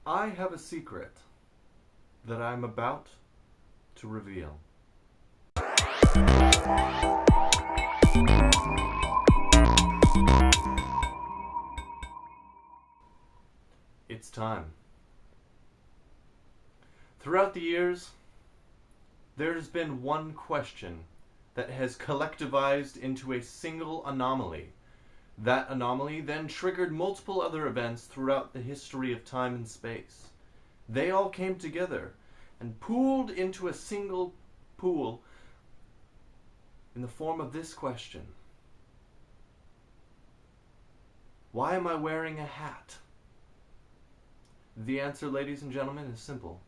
I have a secret that I'm about to reveal. It's time. Throughout the years, there's been one question that has collectivized into a single anomaly. That anomaly then triggered multiple other events throughout the history of time and space. They all came together and pooled into a single pool in the form of this question. Why am I wearing a hat? The answer, ladies and gentlemen, is simple.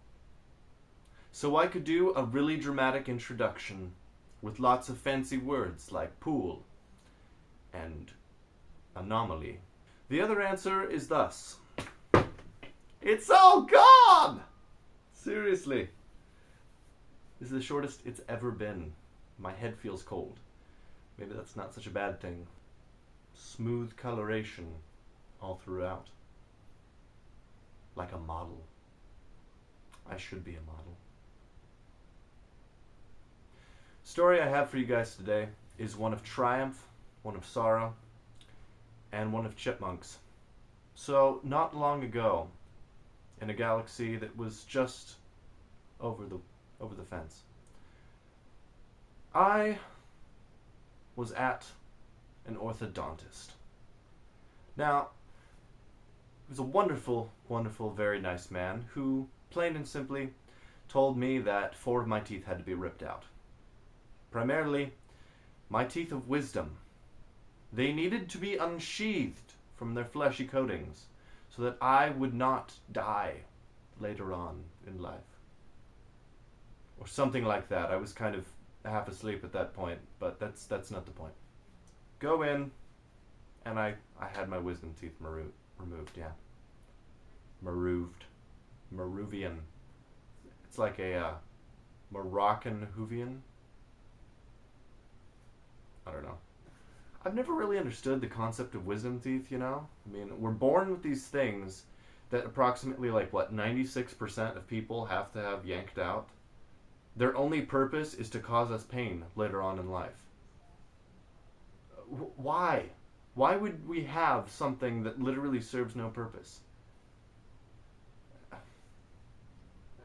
So I could do a really dramatic introduction with lots of fancy words like pool and anomaly. The other answer is thus. It's all gone! Seriously. This is the shortest it's ever been. My head feels cold. Maybe that's not such a bad thing. Smooth coloration all throughout. Like a model. I should be a model. Story I have for you guys today is one of triumph, one of sorrow, and one of chipmunks. So, not long ago, in a galaxy that was just over the fence, I was at an orthodontist. Now, he was a wonderful, wonderful, very nice man who, plain and simply, told me that 4 of my teeth had to be ripped out. Primarily, my teeth of wisdom. They needed to be unsheathed from their fleshy coatings so that I would not die later on in life. Or something like that. I was kind of half asleep at that point, but that's not the point. Go in, and I had my wisdom teeth removed, yeah. Maruvian. It's like a Moroccan Hoovian. I don't know. I've never really understood the concept of wisdom teeth, you know? I mean, we're born with these things that approximately, 96% of people have to have yanked out. Their only purpose is to cause us pain later on in life. Why? Why would we have something that literally serves no purpose?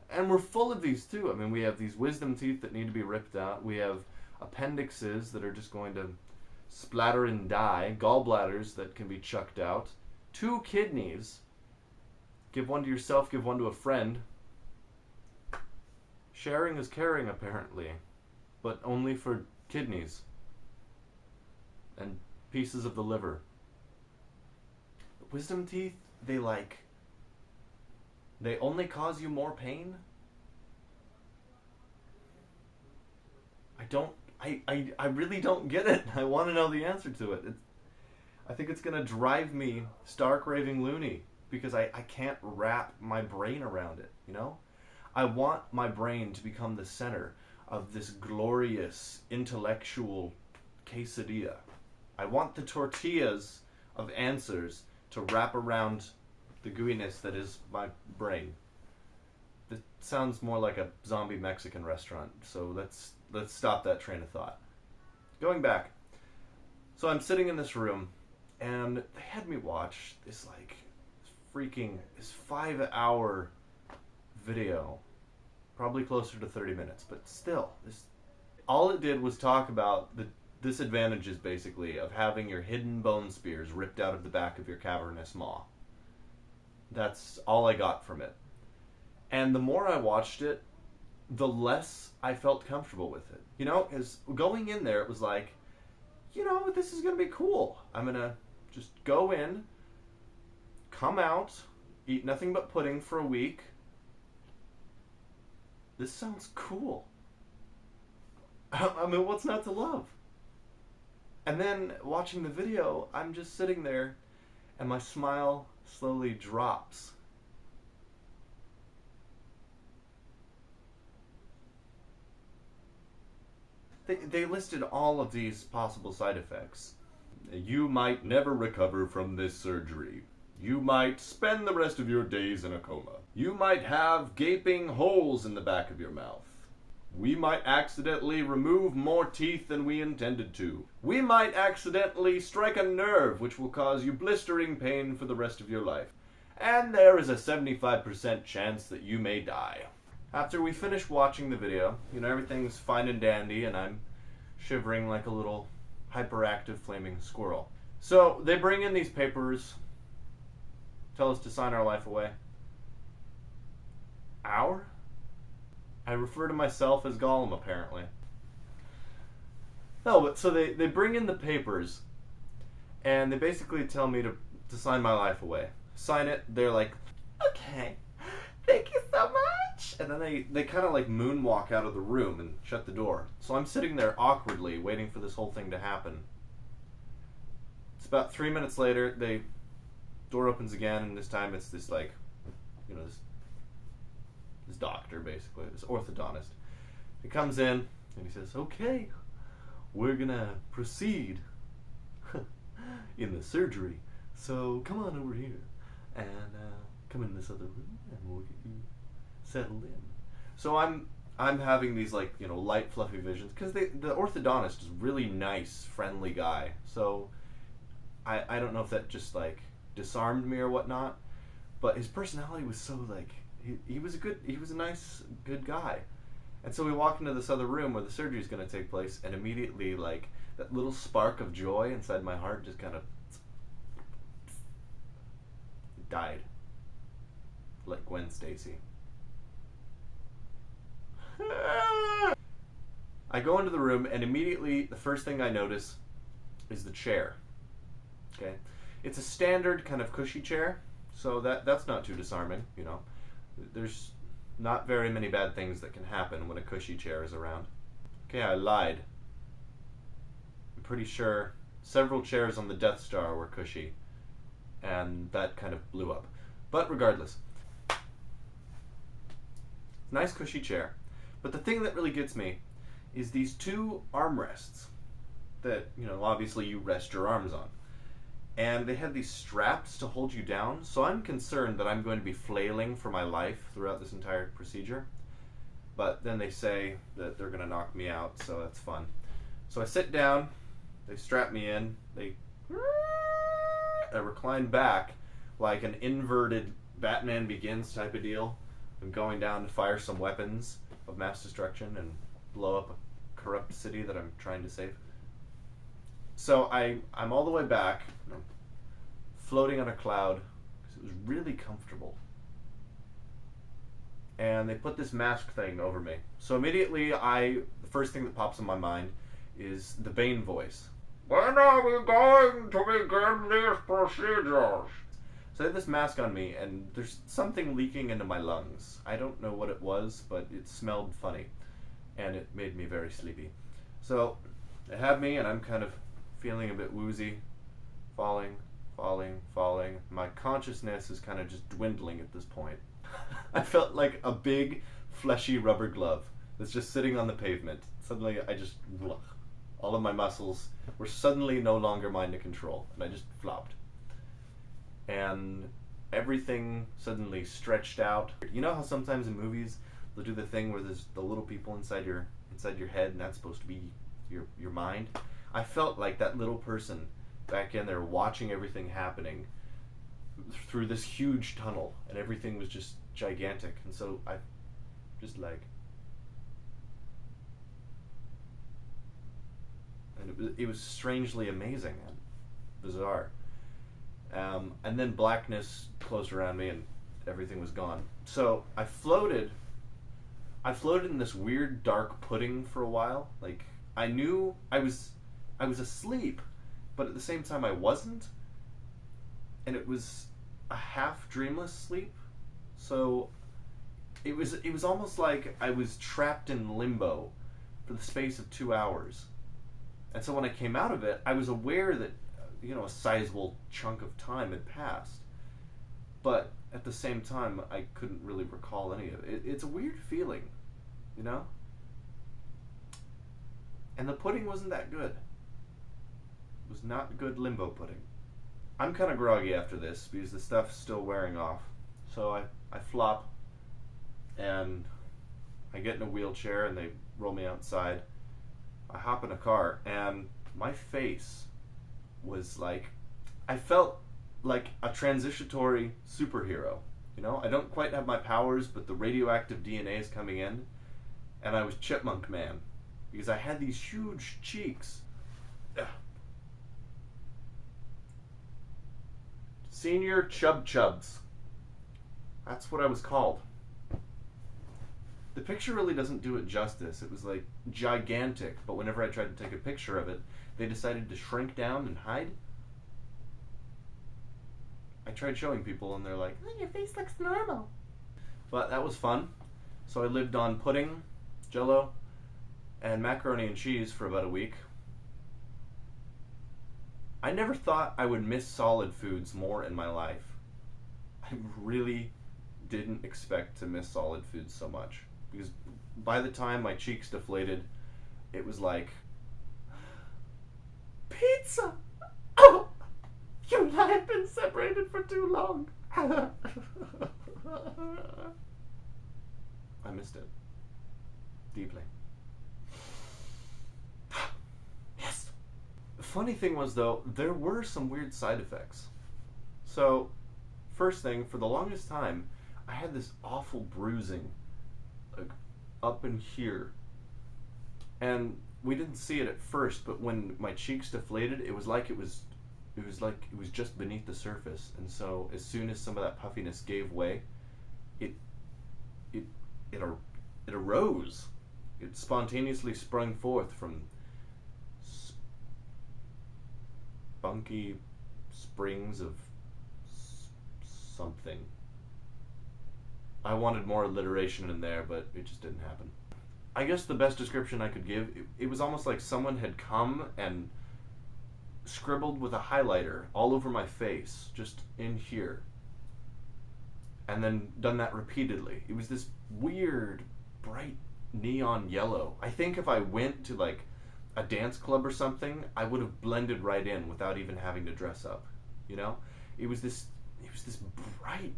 And we're full of these too. I mean, we have these wisdom teeth that need to be ripped out. We have appendixes that are just going to splatter and die. Gallbladders that can be chucked out. 2 kidneys. Give one to yourself, give one to a friend. Sharing is caring, apparently. But only for kidneys. And pieces of the liver. Wisdom teeth, they only cause you more pain? I really don't get it. I want to know the answer to it. I think it's going to drive me stark raving loony because I can't wrap my brain around it, you know? I want my brain to become the center of this glorious intellectual quesadilla. I want the tortillas of answers to wrap around the gooiness that is my brain. That sounds more like a zombie Mexican restaurant, so let's stop that train of thought. Going back, so I'm sitting in this room, and they had me watch this 5-hour video, probably closer to 30 minutes, but still, all it did was talk about the disadvantages, basically, of having your hidden bone spears ripped out of the back of your cavernous maw. That's all I got from it. And the more I watched it, the less I felt comfortable with it. You know, because going in there, it was like, you know, this is going to be cool. I'm going to just go in, come out, eat nothing but pudding for a week. This sounds cool. I mean, what's not to love? And then, watching the video, I'm just sitting there, and my smile slowly drops. They listed all of these possible side effects. You might never recover from this surgery. You might spend the rest of your days in a coma. You might have gaping holes in the back of your mouth. We might accidentally remove more teeth than we intended to. We might accidentally strike a nerve which will cause you blistering pain for the rest of your life. And there is a 75% chance that you may die. After we finish watching the video, everything's fine and dandy and I'm shivering like a little hyperactive flaming squirrel. So they bring in these papers, tell us to sign our life away. Our? I refer to myself as Gollum, apparently. No, but so they bring in the papers, and they basically tell me to sign my life away. Sign it, they're like, okay, thank you so much! And then they kind of like moonwalk out of the room and shut the door. So I'm sitting there awkwardly, waiting for this whole thing to happen. It's about 3 minutes later, the door opens again, and this time it's this like, this doctor, basically, this orthodontist. He comes in and he says, okay, we're gonna proceed in the surgery. So come on over here and come in this other room and we'll get you settled in. So I'm having these like, light fluffy visions because the orthodontist is a really nice, friendly guy. So I don't know if that just like disarmed me or whatnot, but his personality was so like, he was a nice, good guy. And so we walk into this other room where the surgery is going to take place, and immediately, like, that little spark of joy inside my heart just kind of died. Like Gwen Stacy. I go into the room, and immediately the first thing I notice is the chair. Okay? It's a standard kind of cushy chair, so that's not too disarming, There's not very many bad things that can happen when a cushy chair is around. Okay, I lied. I'm pretty sure several chairs on the Death Star were cushy, and that kind of blew up. But regardless, nice cushy chair. But the thing that really gets me is these two armrests that, obviously you rest your arms on. And they had these straps to hold you down, so I'm concerned that I'm going to be flailing for my life throughout this entire procedure. But then they say that they're going to knock me out, so that's fun. So I sit down, they strap me in, I recline back like an inverted Batman Begins type of deal. I'm going down to fire some weapons of mass destruction and blow up a corrupt city that I'm trying to save. So I'm all the way back, floating on a cloud, because it was really comfortable. And they put this mask thing over me. So immediately, the first thing that pops in my mind is the Bane voice. When are we going to begin these procedures? So I have this mask on me, and there's something leaking into my lungs. I don't know what it was, but it smelled funny, and it made me very sleepy. So they have me, and I'm kind of feeling a bit woozy, falling. My consciousness is kind of just dwindling at this point. I felt like a big, fleshy rubber glove that's just sitting on the pavement. Suddenly, all of my muscles were suddenly no longer mine to control, and I just flopped. And everything suddenly stretched out. You know how sometimes in movies they'll do the thing where there's the little people inside your head, and that's supposed to be your mind? I felt like that little person back in there watching everything happening through this huge tunnel, and everything was just gigantic. And so I just like, and it was strangely amazing and bizarre. And then blackness closed around me and everything was gone. So I floated in this weird dark pudding for a while. Like, I knew I was asleep, but at the same time I wasn't. And it was a half dreamless sleep. So it was almost like I was trapped in limbo for the space of 2 hours. And so when I came out of it, I was aware that, a sizable chunk of time had passed. But at the same time, I couldn't really recall any of it. It's a weird feeling, And the pudding wasn't that good. It was not good limbo pudding. I'm kind of groggy after this because the stuff's still wearing off. So I flop and I get in a wheelchair and they roll me outside. I hop in a car and my face was like, I felt like a transitory superhero. You know, I don't quite have my powers, but the radioactive DNA is coming in, and I was Chipmunk Man because I had these huge cheeks. Ugh. Senior Chub Chubs. That's what I was called. The picture really doesn't do it justice. It was like gigantic, but whenever I tried to take a picture of it, they decided to shrink down and hide. I tried showing people and they're like, oh, your face looks normal. But that was fun. So I lived on pudding, jello, and macaroni and cheese for about a week. I never thought I would miss solid foods more in my life. I really didn't expect to miss solid foods so much. Because by the time my cheeks deflated, it was like, pizza! Oh! You and I have been separated for too long. I missed it. Deeply. Yes! The funny thing was, though, there were some weird side effects. So, first thing, for the longest time, I had this awful bruising, like, up in here. And we didn't see it at first, but when my cheeks deflated, it was like it was just beneath the surface, and so as soon as some of that puffiness gave way, it arose. It spontaneously sprung forth from spunky springs of something. I wanted more alliteration in there, but it just didn't happen. I guess the best description I could give, it was almost like someone had come and scribbled with a highlighter all over my face, just in here, and then done that repeatedly. It was this weird, bright neon yellow. I think if I went to like a dance club or something, I would have blended right in without even having to dress up. You know, it was this bright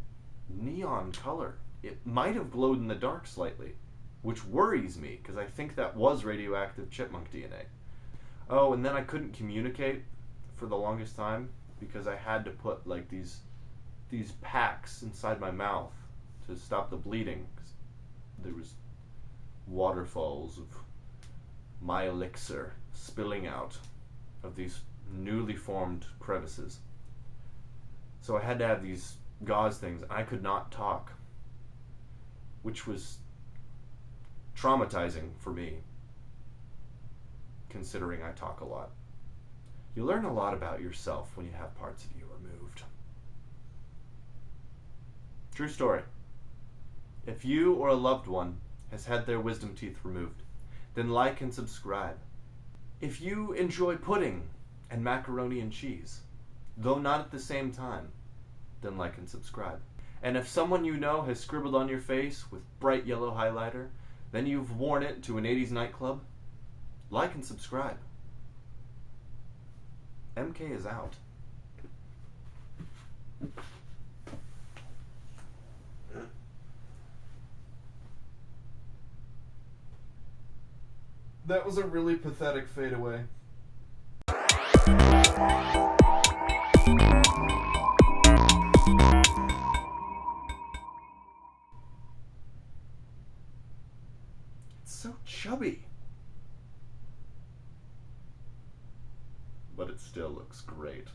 neon color. It might have glowed in the dark slightly, which worries me because I think that was radioactive chipmunk DNA. Oh, and then I couldn't communicate for the longest time because I had to put like these packs inside my mouth to stop the bleeding. There was waterfalls of my elixir spilling out of these newly formed crevices. So I had to have these gauze things. I could not talk, which was traumatizing for me, considering I talk a lot. You learn a lot about yourself when you have parts of you removed. True story. If you or a loved one has had their wisdom teeth removed, then like and subscribe. If you enjoy pudding and macaroni and cheese, though not at the same time, then like and subscribe. And if someone you know has scribbled on your face with bright yellow highlighter, then you've worn it to an 80s nightclub, like and subscribe. MK is out. That was a really pathetic fadeaway. It's so chubby. But it still looks great.